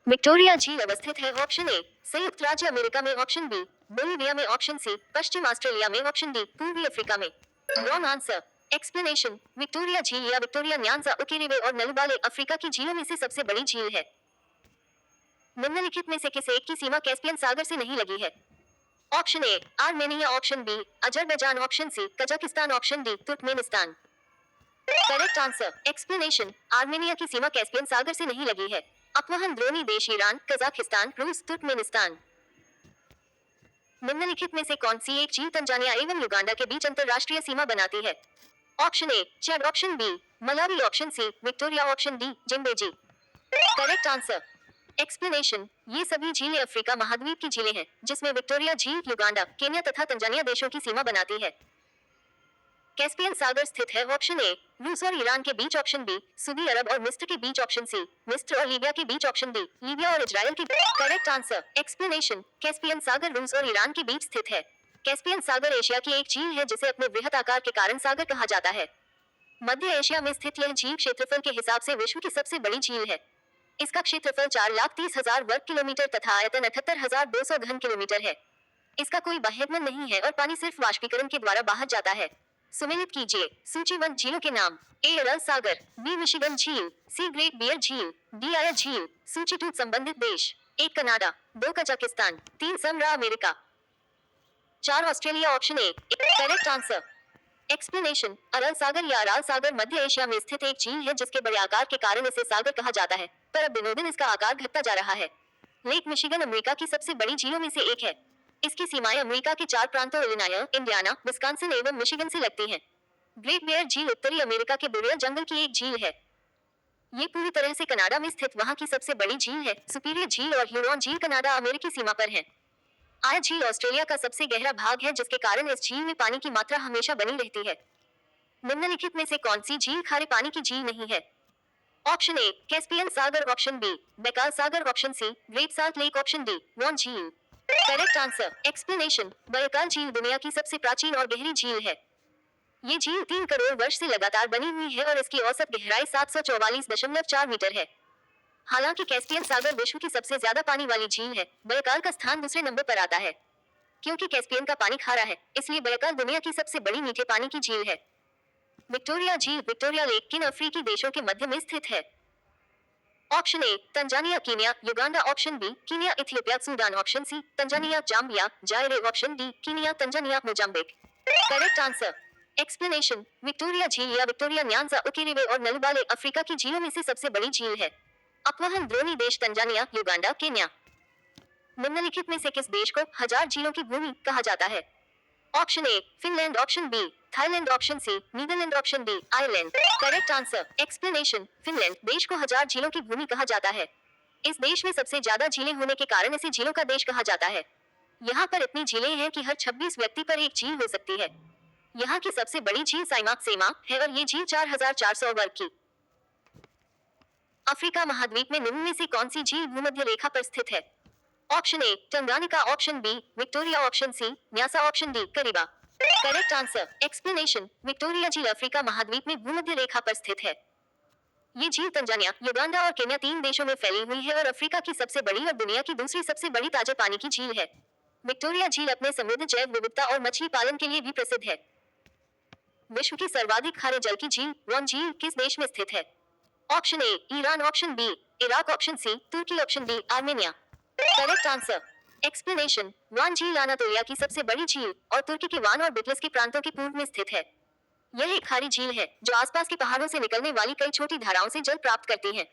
Victoria झील अवस्थित है। ऑप्शन ए संयुक्त राज्य अमेरिका में, ऑप्शन बी बोलिविया में, ऑप्शन सी पश्चिम ऑस्ट्रेलिया में, ऑप्शन डी पूर्वी अफ्रीका में। Wrong answer. एक्सप्लेनेशन। विक्टोरिया झील या विक्टोरिया न्यांजा उकेरेवे और नलुबाले अफ्रीका की झीलों में से सबसे बड़ी झील है। निम्नलिखित में से किस एक की सीमा कैस्पियन सागर से नहीं लगी है? Option A Armenia, option B Azerbaijan, option C Kazakhstan, option D Turkmenistan. Correct answer. Explanation. Armenia की सीमा कैस्पियन सागर से नहीं लगी है। अपवहन द्रोणी देश ईरान, कजाकिस्तान, रूस, तुर्कमेनिस्तान। निम्नलिखित में से कौन सी एक झील तंजानिया एवं युगांडा के बीच अंतरराष्ट्रीय सीमा बनाती है? Option A Chad, option B Malawi, option C Victoria, option D Zambezi. Correct answer. Explanation. ये सभी झीलें अफ्रीका महाद्वीप की झीलें हैं, जिसमें विक्टोरिया झील युगांडा, केन्या तथा तंजानिया देशों की सीमा बनाती है। कैस्पियन सागर स्थित है। ऑप्शन ए रूस और ईरान के बीच, ऑप्शन बी सऊदी अरब और मिस्र के बीच, ऑप्शन सी मिस्र और लीबिया के बीच, ऑप्शन डी लीबिया और इजराइल के बीच। Correct answer. एक्सप्लेनेशन। कैस्पियन सागर रूस और ईरान के बीच स्थित है। कैस्पियन सागर एशिया की एक झील है जिसे अपने वृहत आकार के कारण सागर कहा जाता है। मध्य एशिया में स्थित यह झील क्षेत्रफल के हिसाब से विश्व की सबसे बड़ी झील है। इसका क्षेत्रफल 4,30,000 वर्ग किलोमीटर तथा आयतन 78,200 घन किलोमीटर है। इसका कोई बहिर्गमन नहीं है और पानी सिर्फ वाष्पीकरण के द्वारा बाहर जाता है। सुमेलित कीजिए सूचीबद्ध झीलों के नाम। ए अरल सागर, बी मिशिगन झील, सी ग्रेट बियर झील, डी आयर झील। सूची 2 संबंधित देश। 1 कनाडा, 2 कजाकिस्तान, 3 समरा America, 4 Australia. Option A correct answer. Explanation. Aral सागर या अराल सागर मध्य एशिया में स्थित एक झील है जिसके बड़े आकार के कारण इसे सागर कहा जाता है, पर अब दिनों दिन इसका आकार घटता जा रहा है। लेक मिशिगन अमेरिका की सबसे बड़ी झीलों में से एक है। इसकी सीमाएं अमेरिका के 4 प्रांतों इलिनॉय, इंडियाना, विस्कॉन्सिन एवं मिशिगन से लगती हैं। ग्रेट बियर झील उत्तरी अमेरिका के बुरेल जंगल की एक झील है। ये पूरी तरह से कनाडा में स्थित वहां की सबसे बड़ी झील है। सुपीरियर झील और ह्यूरॉन झील कनाडा अमेरिकी सीमा पर हैं। आयर झील ऑस्ट्रेलिया का सबसे गहरा भाग है जिसके कारण इस झील में पानी की मात्रा हमेशा बनी रहती है। निम्नलिखित में से कौन सी झील खारे पानी की झील नहीं है? ऑप्शन ए कैस्पियन सागर, ऑप्शन बी बेकाल सागर, option C Great Salt Lake, option D Van झील। Correct answer. एक्सप्लेनेशन। बयकाल झील दुनिया की सबसे प्राचीन और गहरी झील है। ये झील 3 करोड़ वर्ष से लगातार बनी हुई है और इसकी औसत गहराई 744.4 मीटर है। हालांकि कैस्पियन सागर विश्व की सबसे ज्यादा पानी वाली झील है, बयकाल का स्थान दूसरे नंबर पर आता है। क्योंकि कैस्पियन का पानी खारा है, इसलिए बयकाल दुनिया की सबसे बड़ी मीठे पानी की झील है। विक्टोरिया झील, विक्टोरिया लेक किन अफ्रीकी देशों के मध्य में स्थित है? Option A Tanzania, Kenya, Uganda, option B Kenya, Ethiopia, Sudan, option C Tanzania, Zambia, Zaire, option D Kenya, Tanzania, Mozambique. Correct answer. Explanation. Victoria झील या विक्टोरिया न्यांजा उकेरेवे और नलुबाले अफ्रीका की झीलों में से सबसे बड़ी झील है। अपवहन द्रोणी देश तंजानिया, युगांडा, केन्या। निम्नलिखित में से किस देश को हजार झीलों की भूमि कहा जाता है? Option A Finland, option B Thailand, option C Netherland, option D Ireland. Correct answer. Explanation. Finland देश को हजार झीलों की भूमि कहा जाता है। इस देश में सबसे ज्यादा झीलें होने के कारण इसे झीलों का देश कहा जाता है। यहाँ पर इतनी झीलें हैं कि हर 26 व्यक्ति पर एक झील हो सकती है। यहाँ की सबसे बड़ी झील साइमाक सेमा है और ये झील 4,400 वर्ग की। अफ्रीका महाद्वीप में निम्न में से कौन सी झील भूमध्य रेखा पर स्थित है? Option A Tanganyika, option B Victoria, option C Nyasa, option D Kariba. Correct answer. Explanation. Victoria झील अफ्रीका महाद्वीप में भूमध्य रेखा पर स्थित है। ये झील तंजानिया, युगांडा और केन्या 3 देशों में फैली हुई है और अफ्रीका की सबसे बड़ी और दुनिया की दूसरी सबसे बड़ी ताजे पानी की झील है। विक्टोरिया झील अपने समृद्ध जैव विविधता और मछली पालन के लिए भी प्रसिद्ध है। विश्व की सर्वाधिक खारे जल की झील वॉन झील किस देश में स्थित है? Option A Iran, option B Iraq, option C Turkey, option D Armenia. Correct answer. Explanation. Van झील अनातोलिया की सबसे बड़ी झील और तुर्की के वान और बिटलिस के प्रांतों के पूर्व में स्थित है। यह एक खारी झील है जो आसपास के पहाड़ों से निकलने वाली कई छोटी धाराओं से जल प्राप्त करती है।